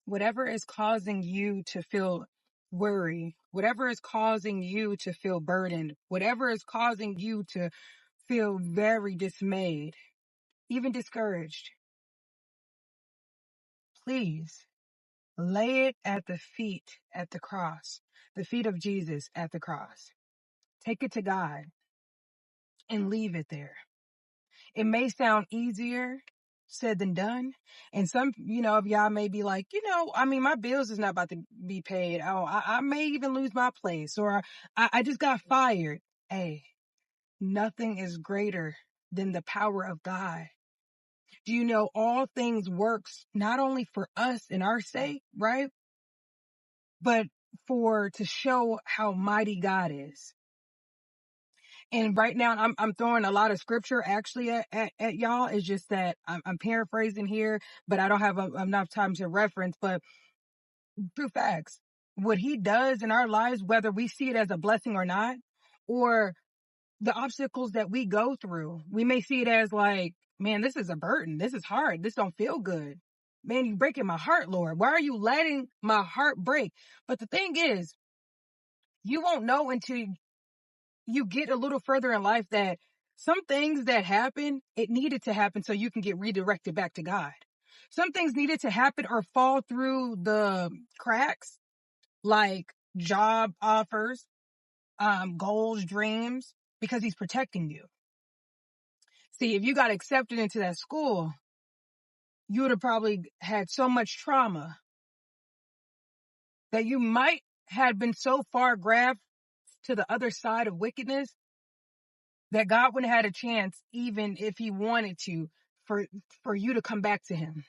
Whatever is causing you to feel worry, whatever is causing you to feel burdened, whatever is causing you to feel very dismayed, even discouraged, please lay it at the feet at the cross, the feet of Jesus at the cross. Take it to God and leave it there. It may sound easier said than done. And some, of y'all may be like, my bills is not about to be paid. Oh, I may even lose my place, or I just got fired. Hey, nothing is greater than the power of God. Do you know all things works not only for us in our sake, right? But to show how mighty God is. And right now, I'm throwing a lot of scripture actually at y'all. It's just that I'm paraphrasing here, but I don't have enough time to reference. But true facts, what he does in our lives, whether we see it as a blessing or not, or the obstacles that we go through, we may see it as like, man, this is a burden. This is hard. This don't feel good. Man, you breaking my heart, Lord. Why are you letting my heart break? But the thing is, you won't know until you get a little further in life that some things that happen, it needed to happen so you can get redirected back to God. Some things needed to happen or fall through the cracks, like job offers, goals, dreams, because he's protecting you. See, if you got accepted into that school, you would have probably had so much trauma that you might have been so far grabbed to the other side of wickedness that God wouldn't have had a chance, even if he wanted to, for you to come back to him.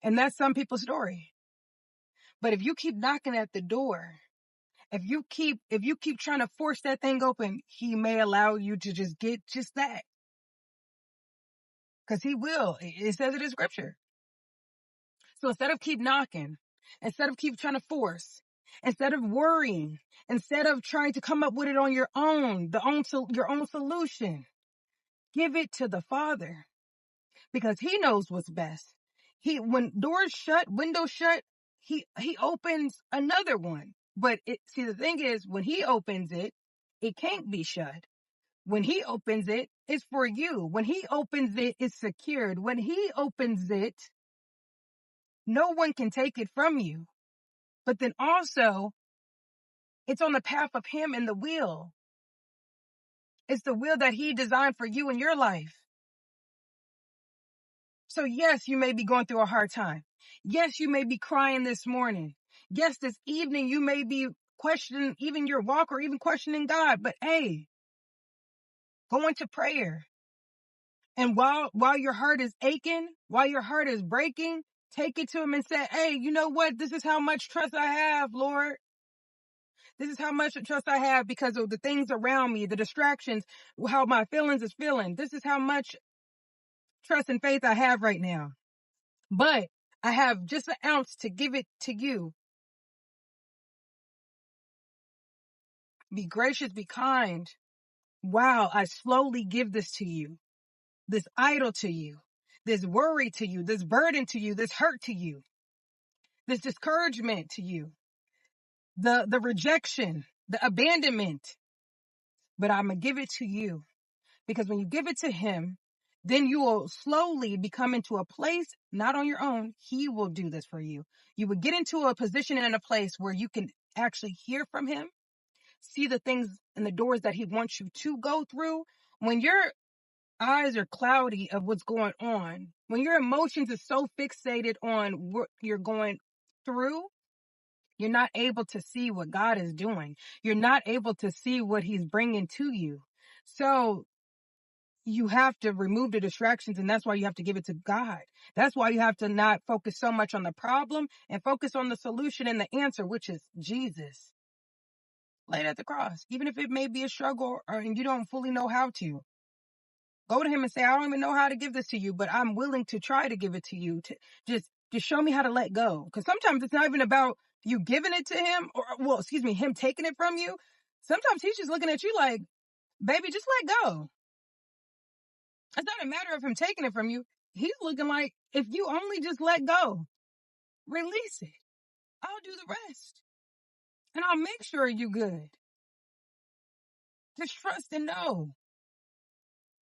And that's some people's story. But if you keep knocking at the door, if you keep trying to force that thing open, he may allow you to just get just that. Because he will. It says it in scripture. So instead of keep knocking, instead of keep trying to force, instead of worrying, instead of trying to come up with it on your own, your own solution, give it to the Father, because he knows what's best. When doors shut, windows shut, he opens another one. But the thing is, when he opens it, it can't be shut. When he opens it, it's for you. When he opens it, it's secured. When he opens it, no one can take it from you. But then also, it's on the path of him and the will. It's the will that he designed for you in your life. So yes, you may be going through a hard time. Yes, you may be crying this morning. Yes, this evening you may be questioning even your walk or even questioning God. But hey, go into prayer. And while your heart is aching, while your heart is breaking, take it to him and say, hey, you know what? This is how much trust I have, Lord. This is how much trust I have because of the things around me, the distractions, how my feelings is feeling. This is how much trust and faith I have right now. But I have just an ounce to give it to you. Be gracious, be kind. Wow, I slowly give this to you. This idol to you. This worry to you. This burden to you. This hurt to you. This discouragement to you. The rejection. The abandonment. But I'm going to give it to you. Because when you give it to him, then you will slowly become into a place, not on your own. He will do this for you. You will get into a position and a place where you can actually hear from him, see the things and the doors that he wants you to go through. When your eyes are cloudy of what's going on, when your emotions are so fixated on what you're going through, you're not able to see what God is doing. You're not able to see what he's bringing to you. So you have to remove the distractions, and that's why you have to give it to God. That's why you have to not focus so much on the problem and focus on the solution and the answer, which is Jesus. Lay it at the cross, even if it may be a struggle and you don't fully know how to. Go to him and say, I don't even know how to give this to you, but I'm willing to try to give it to you. To just show me how to let go. Because sometimes it's not even about you giving it to him him taking it from you. Sometimes he's just looking at you like, baby, just let go. It's not a matter of him taking it from you. He's looking like, if you only just let go. release it. I'll do the rest. And I'll make sure you're good. Just trust and know.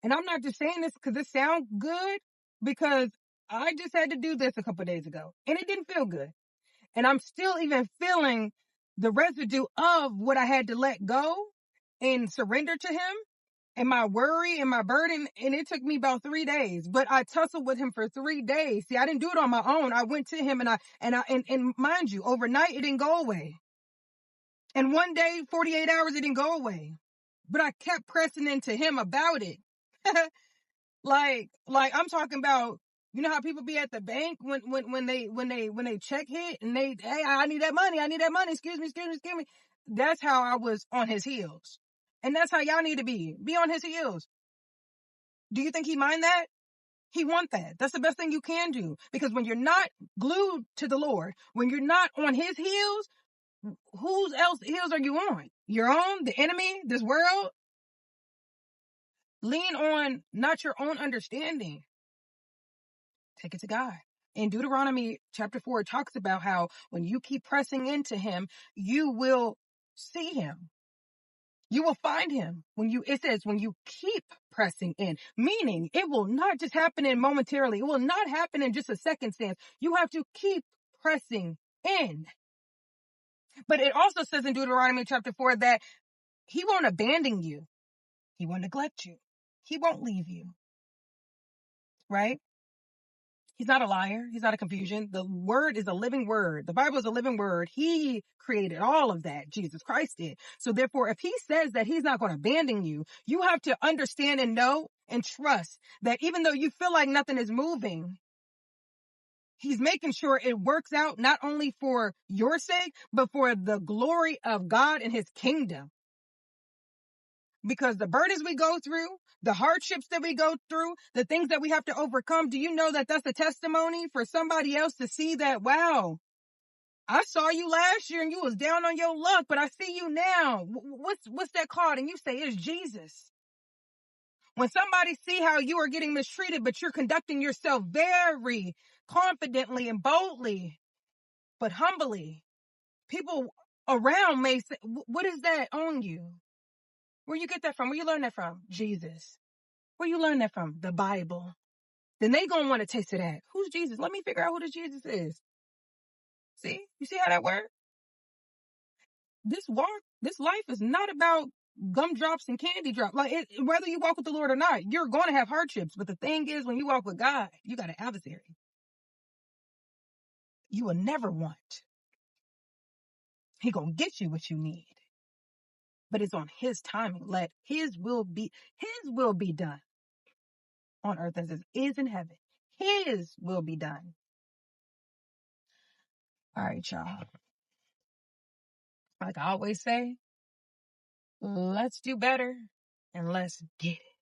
And I'm not just saying this because it sounds good, because I just had to do this a couple of days ago and it didn't feel good. And I'm still even feeling the residue of what I had to let go and surrender to him, and my worry and my burden. And it took me about 3 days, but I tussled with him for 3 days. See, I didn't do it on my own. I went to him and mind you, overnight, it didn't go away. And one day, 48 hours, it didn't go away, but I kept pressing into him about it. like I'm talking about, you know how people be at the bank when they check hit and hey, I need that money. Excuse me. That's how I was on his heels. And that's how y'all need to be on his heels. Do you think he mind that? He want that. That's the best thing you can do. Because when you're not glued to the Lord, when you're not on his heels, whose else heels are you on? Your own? The enemy? This world? Lean on not your own understanding. Take it to God. In Deuteronomy chapter 4, it talks about how when you keep pressing into him, you will see him. You will find him it says when you keep pressing in, meaning it will not just happen in momentarily. It will not happen in just a second stance. You have to keep pressing in. But it also says in Deuteronomy chapter 4 that he won't abandon you. He won't neglect you. He won't leave you. Right? He's not a liar. He's not a confusion. The word is a living word. The Bible is a living word. He created all of that. Jesus Christ did. So therefore, if he says that he's not going to abandon you, you have to understand and know and trust that even though you feel like nothing is moving, he's making sure it works out not only for your sake, but for the glory of God and his kingdom. Because the burdens we go through, the hardships that we go through, the things that we have to overcome, do you know that that's a testimony for somebody else to see that, wow, I saw you last year and you was down on your luck, but I see you now. What's that called? And you say, it's Jesus. When somebody see how you are getting mistreated, but you're conducting yourself very confidently and boldly, but humbly, people around may say, what is that on you? Where you get that from? Where you learn that from? Jesus. Where you learn that from? The Bible. Then they gonna want to taste of that. Who's Jesus? Let me figure out who this Jesus is. See? You see how that works? This life is not about gumdrops and candy drops. Whether you walk with the Lord or not, you're going to have hardships. But the thing is, when you walk with God, you got an adversary. You will never want. He gonna get you what you need. But it's on his timing. Let his will be done on earth as it is in heaven. His will be done. All right, y'all. Like I always say, let's do better and let's get it.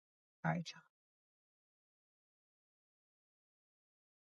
All right, y'all.